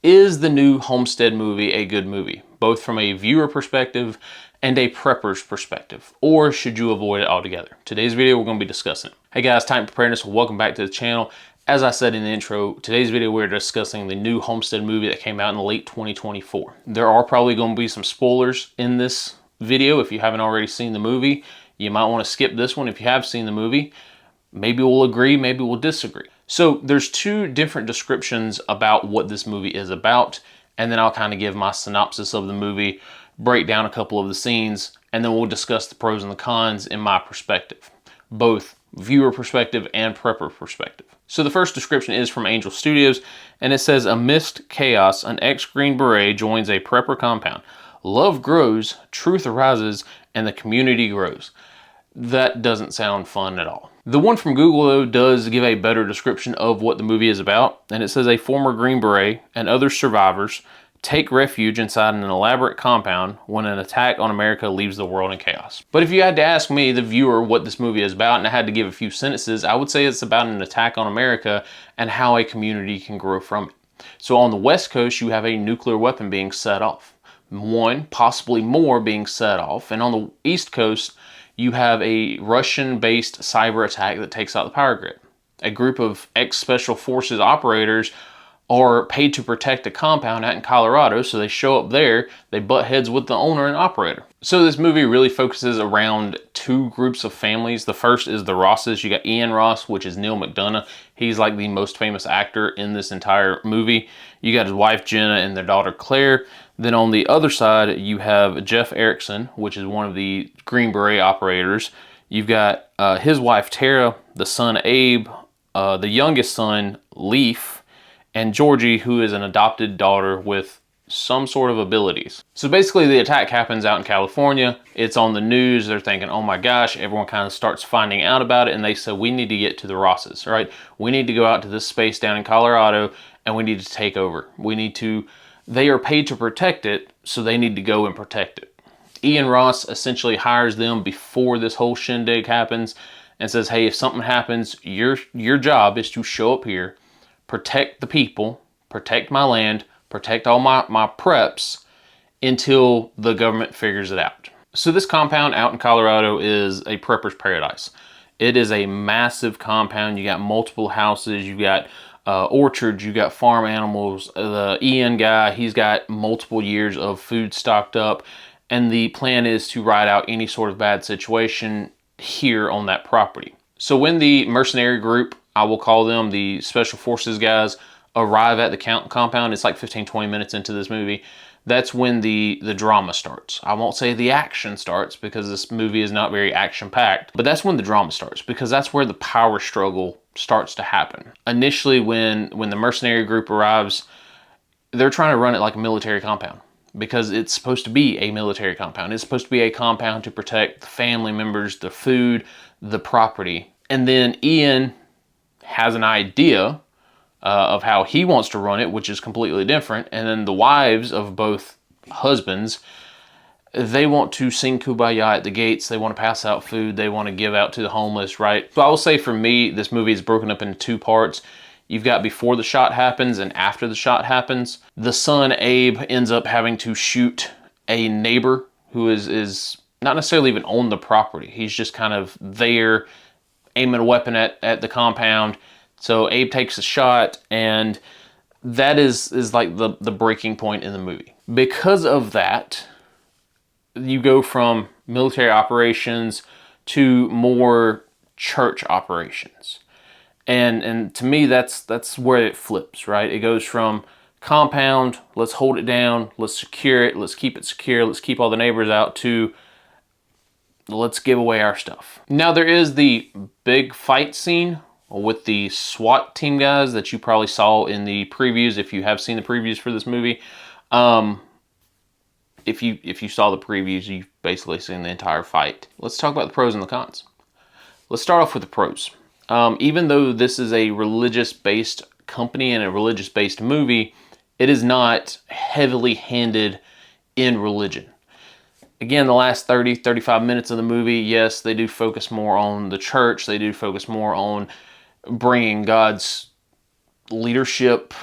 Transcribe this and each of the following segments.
Is the new Homestead movie a good movie, both from a viewer perspective and a prepper's perspective, or should you avoid it altogether? Today's video, we're going to be discussing it. Hey guys, Titan Preparedness, welcome back to the channel. As I said in the intro, today's video we're discussing the new Homestead movie that came out in late 2024. There are probably going to be some spoilers in this video. If you haven't already seen the movie, you might want to skip this one. If you have seen the movie, maybe we'll agree, maybe we'll disagree. So there's two different descriptions about what this movie is about, and then I'll kind of give my synopsis of the movie, break down a couple of the scenes, and then we'll discuss the pros and the cons in my perspective, both viewer perspective and prepper perspective. So the first description is from Angel Studios, and it says, amidst chaos, an ex-Green Beret joins a prepper compound. Love grows, truth arises, and the community grows. That doesn't sound fun at all. The one from Google, though, does give a better description of what the movie is about, and it says a former Green Beret and other survivors take refuge inside an elaborate compound when an attack on America leaves the world in chaos. But if you had to ask me, the viewer, what this movie is about, and I had to give a few sentences, I would say it's about an attack on America and how a community can grow from it. So on the West Coast, you have a nuclear weapon being set off. One, possibly more, being set off. And on the East Coast, you have a Russian-based cyber attack that takes out the power grid. A group of ex-Special Forces operators are paid to protect a compound out in Colorado, so they show up there, they butt heads with the owner and operator. So this movie really focuses around two groups of families. The first is the Rosses. You got Ian Ross, which is Neil McDonough. He's like the most famous actor in this entire movie. You got his wife Jenna and their daughter Claire. Then on the other side, you have Jeff Erickson, which is one of the Green Beret operators. You've got his wife Tara, the son Abe, the youngest son Leaf, and Georgie, who is an adopted daughter with some sort of abilities. So basically the attack happens out in California. It's on the news. They're thinking, oh my gosh, everyone kind of starts finding out about it. And they said, we need to get to the Rosses, right? We need to go out to this space down in Colorado and we need to take over. They are paid to protect it, so they need to go and protect it. Ian Ross essentially hires them before this whole shindig happens and says, hey, if something happens, your job is to show up here, protect the people, protect my land, protect all my preps until the government figures it out. So this compound out in Colorado is a prepper's paradise. It is a massive compound. You got multiple houses, you got orchards, you got farm animals. The Ian guy, he's got multiple years of food stocked up, and the plan is to ride out any sort of bad situation here on that property. So when the mercenary group, I will call them the Special Forces guys, arrive at the compound, it's like 15-20 minutes into this movie, that's when the drama starts. I won't say the action starts because this movie is not very action-packed, but that's when the drama starts because that's where the power struggle starts to happen. Initially, when the mercenary group arrives, they're trying to run it like a military compound because it's supposed to be a military compound. It's supposed to be a compound to protect the family members, the food, the property. And then Ian has an idea of how he wants to run it, which is completely different. And then the wives of both husbands, they want to sing Kumbaya at the gates. They want to pass out food. They want to give out to the homeless, right? So I will say for me, this movie is broken up into two parts. You've got before the shot happens and after the shot happens. The son, Abe, ends up having to shoot a neighbor who is not necessarily even on the property. He's just kind of there, aiming a weapon at the compound. So Abe takes a shot, and that is like the breaking point in the movie. Because of that, you go from military operations to more church operations. And to me, that's where it flips, right? It goes from compound, let's hold it down, let's secure it, let's keep it secure, let's keep all the neighbors out, to let's give away our stuff. Now there is the big fight scene with the SWAT team guys that you probably saw in the previews if you have seen the previews for this movie. If you saw the previews, you've basically seen the entire fight. Let's talk about the pros and the cons. Let's start off with the pros. Even though this is a religious-based company and a religious-based movie, it is not heavily handed in religion. Again, the last 30-35 minutes of the movie, yes, they do focus more on the church. They do focus more on bringing God's leadership,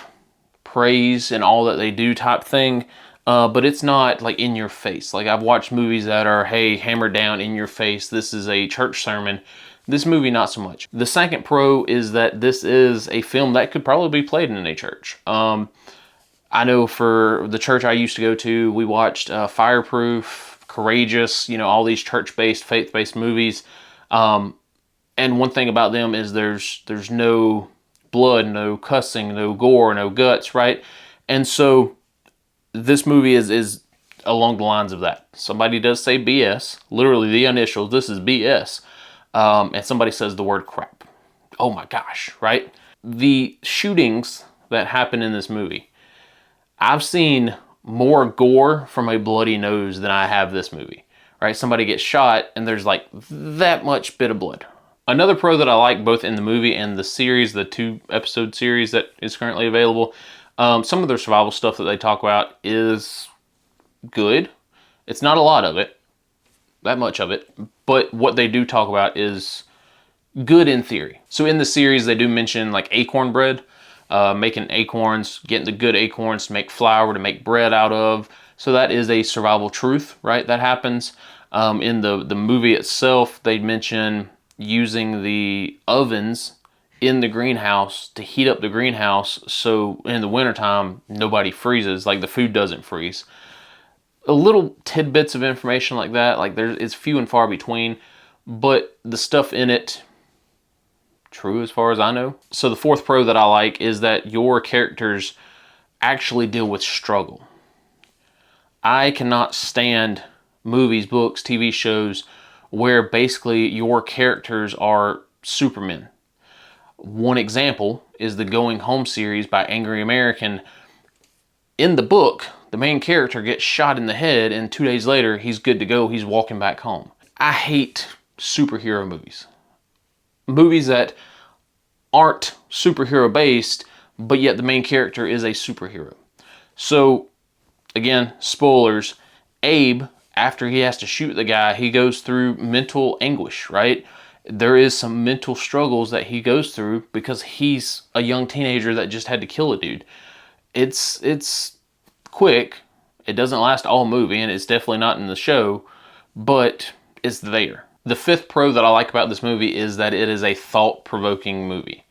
praise in all that they do type thing, but it's not like in your face. Like I've watched movies that are, hey, hammered down in your face, this is a church sermon. This movie, not so much. The second pro is that this is a film that could probably be played in a church. I know for the church I used to go to, we watched Fireproof, Courageous, you know, all these church-based, faith-based movies. And one thing about them is there's no blood, no cussing, no gore, no guts, right? And so this movie is along the lines of that. Somebody does say BS, literally the initials, this is BS. And somebody says the word crap. Oh my gosh, right? The shootings that happen in this movie, I've seen more gore from a bloody nose than I have this movie, right? Somebody gets shot and there's like that much bit of blood. Another pro that I like both in the movie and the series, the 2-episode series that is currently available, some of their survival stuff that they talk about is good. It's not a lot of it, that much of it, but what they do talk about is good in theory. So in the series, they do mention like acorn bread, making acorns, getting the good acorns to make flour to make bread out of. So that is a survival truth, right? That happens. In the movie itself, they mention using the ovens in the greenhouse to heat up the greenhouse so in the wintertime, nobody freezes, like the food doesn't freeze. A little tidbits of information like that, like it's few and far between, but the stuff in it, true as far as I know. So the fourth pro that I like is that your characters actually deal with struggle. I cannot stand movies, books, TV shows where basically your characters are Supermen. One example is the Going Home series by Angry American. In the book, the main character gets shot in the head and 2 days later, he's good to go. He's walking back home. I hate superhero movies. Movies that aren't superhero based, but yet the main character is a superhero. So again, spoilers, Abe, after he has to shoot the guy, he goes through mental anguish, right? There is some mental struggles that he goes through because he's a young teenager that just had to kill a dude. It's quick. It doesn't last all movie, and it's definitely not in the show, but it's there. The fifth pro that I like about this movie is that it is a thought-provoking movie.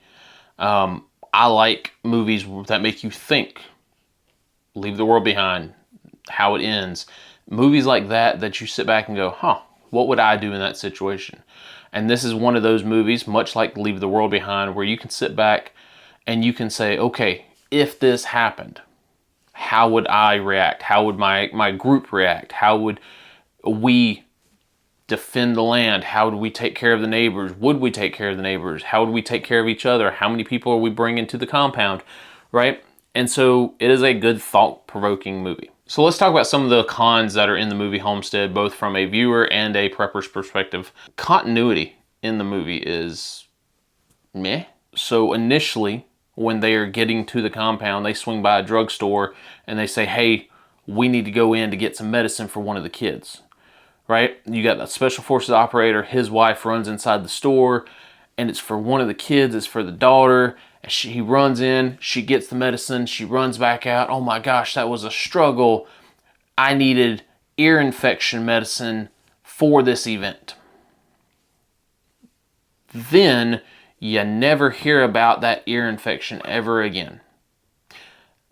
I like movies that make you think. Leave the World Behind, how it ends. Movies like that you sit back and go, huh, what would I do in that situation? And this is one of those movies, much like Leave the World Behind, where you can sit back and you can say, okay, if this happened, how would I react? How would my group react? How would we defend the land? How would we take care of the neighbors? Would we take care of the neighbors? How would we take care of each other? How many people are we bringing to the compound, right? And so it is a good thought-provoking movie. So let's talk about some of the cons that are in the movie Homestead, both from a viewer and a prepper's perspective. Continuity in the movie is meh. So initially, when they are getting to the compound, they swing by a drugstore and they say, hey, we need to go in to get some medicine for one of the kids, right? You got that Special Forces operator, his wife runs inside the store, and it's for one of the kids, it's for the daughter. He runs in, she gets the medicine, she runs back out. Oh my gosh, that was a struggle. I needed ear infection medicine for this event. Then you never hear about that ear infection ever again.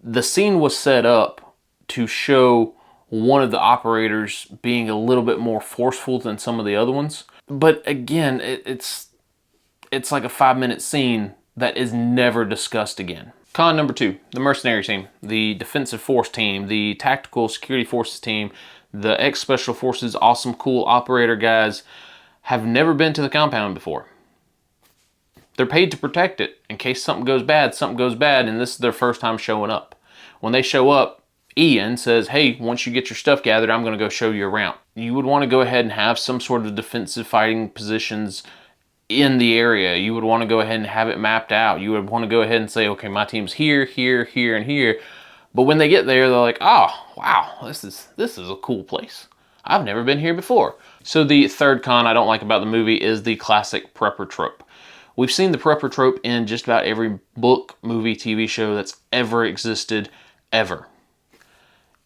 The scene was set up to show one of the operators being a little bit more forceful than some of the other ones. But again, it's like a 5-minute scene that is never discussed again. Con number 2, the mercenary team, the defensive force team, the tactical security forces team, the ex-special forces, awesome, cool operator guys have never been to the compound before. They're paid to protect it in case something goes bad, and this is their first time showing up. When they show up, Ian says, hey, once you get your stuff gathered, I'm going to go show you around. You would want to go ahead and have some sort of defensive fighting positions in the area. You would want to go ahead and have it mapped out. You would want to go ahead and say, okay, my team's here, here, here, and here. But when they get there, they're like, oh, wow, this is a cool place. I've never been here before. So the third con I don't like about the movie is the classic prepper trope. We've seen the prepper trope in just about every book, movie, TV show that's ever existed, ever.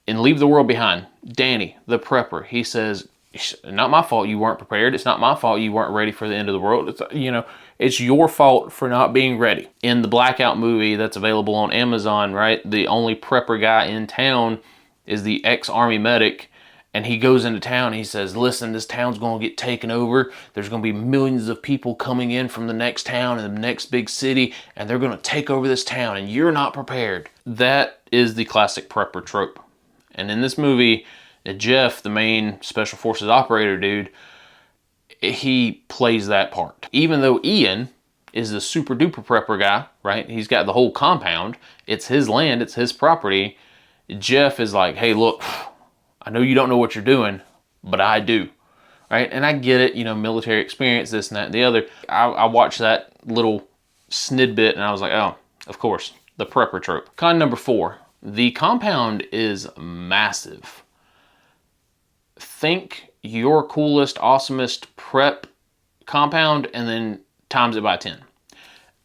In Leave the World Behind, Danny, the prepper, he says, "It's not my fault you weren't prepared. It's not my fault you weren't ready for the end of the world. It's, you know, it's your fault for not being ready." In the Blackout movie that's available on Amazon, right, the only prepper guy in town is the ex-army medic, and he goes into town and he says, "Listen, this town's going to get taken over. There's going to be millions of people coming in from the next town and the next big city, and they're going to take over this town, and you're not prepared." That is the classic prepper trope. And in this movie, Jeff, the main Special Forces operator dude, he plays that part. Even though Ian is the super duper prepper guy, right? He's got the whole compound. It's his land, it's his property. Jeff is like, "Hey, look, I know you don't know what you're doing, but I do." Right? And I get it, you know, military experience, this and that and the other. I watched that little snidbit and I was like, oh, of course, the prepper trope. Con number 4, the compound is massive. Think your coolest, awesomest prep compound and then times it by 10.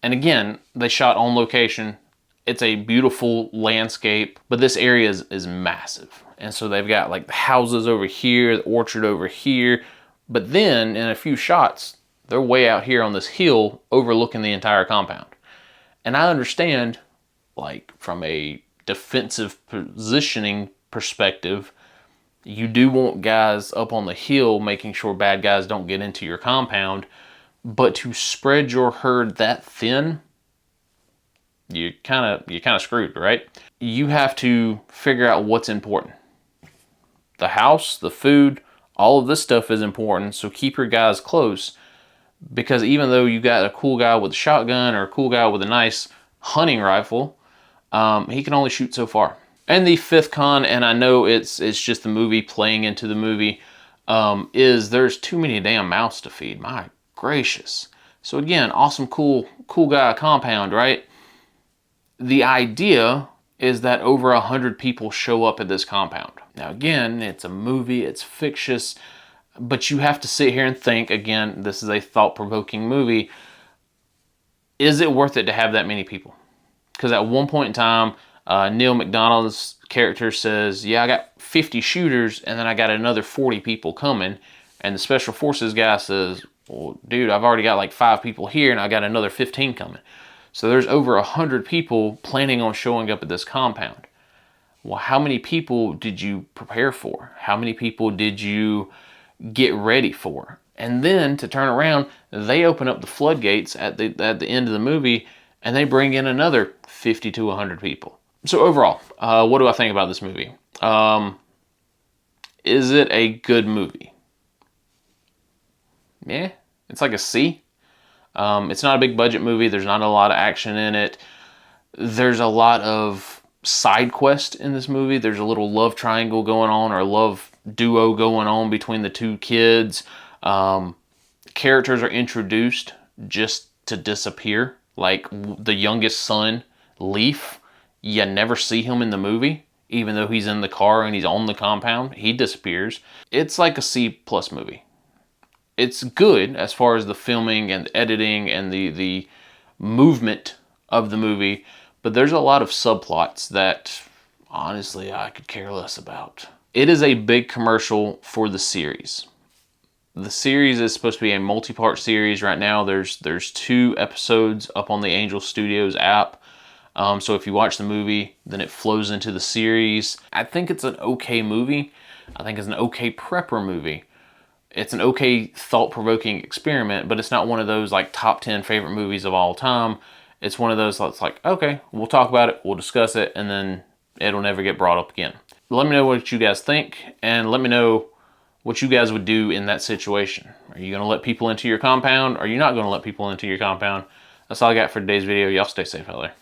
And again, they shot on location. It's a beautiful landscape, but this area is massive. And so they've got like the houses over here, the orchard over here, but then in a few shots, they're way out here on this hill overlooking the entire compound. And I understand, like, from a defensive positioning perspective, you do want guys up on the hill making sure bad guys don't get into your compound, but to spread your herd that thin, you're kind of screwed, right? You have to figure out what's important. The house, the food, all of this stuff is important, so keep your guys close, because even though you got a cool guy with a shotgun or a cool guy with a nice hunting rifle, he can only shoot so far. And the 5th con, and I know it's just the movie playing into the movie, is there's too many damn mouths to feed. My gracious. So again, awesome, cool guy compound, right? The idea is that over 100 people show up at this compound. Now again, it's a movie, it's fictitious, but you have to sit here and think, again, this is a thought-provoking movie, is it worth it to have that many people? Because at one point in time, Neil McDonald's character says, "Yeah, I got 50 shooters, and then I got another 40 people coming." And the Special Forces guy says, "Well, dude, I've already got like 5 people here, and I got another 15 coming." So there's over 100 people planning on showing up at this compound. Well, how many people did you prepare for? How many people did you get ready for? And then to turn around, they open up the floodgates at the end of the movie, and they bring in another 50 to 100 people. So overall, what do I think about this movie? Is it a good movie? Yeah, it's like a C. It's not a big budget movie. There's not a lot of action in it. There's a lot of side quest in this movie. There's a little love triangle going on, or a love duo going on between the 2 kids. Characters are introduced just to disappear. Like the youngest son, Leaf, you never see him in the movie, even though he's in the car and he's on the compound. He disappears. It's like a C+ movie. It's good as far as the filming and the editing and the movement of the movie, but there's a lot of subplots that honestly I could care less about. It is a big commercial for the series. The series is supposed to be a multi-part series. Right now there's 2 episodes up on the Angel Studios app. So if you watch the movie, then it flows into the series. I think it's an okay movie. I think it's an okay prepper movie. It's an okay thought-provoking experiment, but it's not one of those like top 10 favorite movies of all time. It's one of those that's like, okay, we'll talk about it, we'll discuss it, and then it'll never get brought up again. Let me know what you guys think, and let me know what you guys would do in that situation. Are you going to let people into your compound? Or are you not going to let people into your compound? That's all I got for today's video. Y'all stay safe out there.